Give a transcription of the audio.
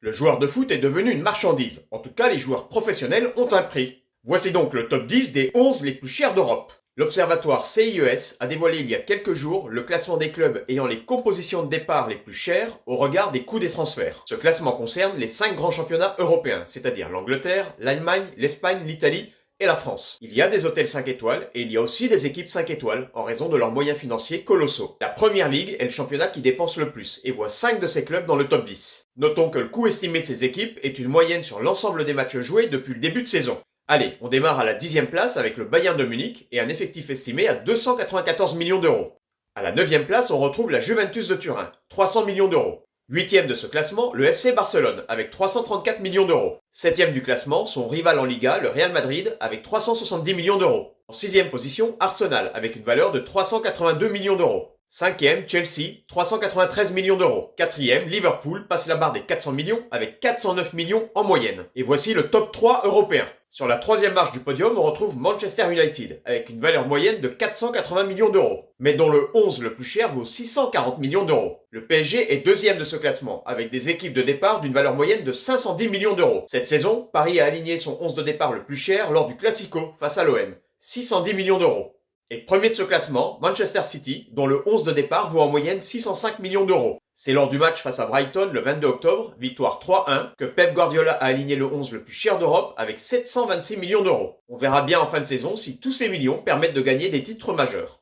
Le joueur de foot est devenu une marchandise. En tout cas, les joueurs professionnels ont un prix. Voici donc le top 10 des 11 les plus chers d'Europe. L'observatoire CIES a dévoilé il y a quelques jours le classement des clubs ayant les compositions de départ les plus chères au regard des coûts des transferts. Ce classement concerne les 5 grands championnats européens, c'est-à-dire l'Angleterre, l'Allemagne, l'Espagne, l'Italie et la France. Il y a des hôtels 5 étoiles et il y a aussi des équipes 5 étoiles en raison de leurs moyens financiers colossaux. La première ligue est le championnat qui dépense le plus et voit 5 de ses clubs dans le top 10. Notons que le coût estimé de ces équipes est une moyenne sur l'ensemble des matchs joués depuis le début de saison. Allez, on démarre à la 10e place avec le Bayern de Munich et un effectif estimé à 294 millions d'euros. À la 9e place, on retrouve la Juventus de Turin, 300 millions d'euros. 8e de ce classement, le FC Barcelone, avec 334 millions d'euros. 7e du classement, son rival en Liga, le Real Madrid, avec 370 millions d'euros. En 6e position, Arsenal, avec une valeur de 382 millions d'euros. 5e, Chelsea, 393 millions d'euros. 4e, Liverpool passe la barre des 400 millions avec 409 millions en moyenne. Et voici le top 3 européen. Sur la 3e marche du podium, on retrouve Manchester United, avec une valeur moyenne de 480 millions d'euros, mais dont le 11 le plus cher vaut 640 millions d'euros. Le PSG est 2e de ce classement, avec des équipes de départ d'une valeur moyenne de 510 millions d'euros. Cette saison, Paris a aligné son 11 de départ le plus cher lors du Classico face à l'OM, 610 millions d'euros. Et premier de ce classement, Manchester City, dont le 11 de départ vaut en moyenne 605 millions d'euros. C'est lors du match face à Brighton le 22 octobre, victoire 3-1, que Pep Guardiola a aligné le 11 le plus cher d'Europe avec 726 millions d'euros. On verra bien en fin de saison si tous ces millions permettent de gagner des titres majeurs.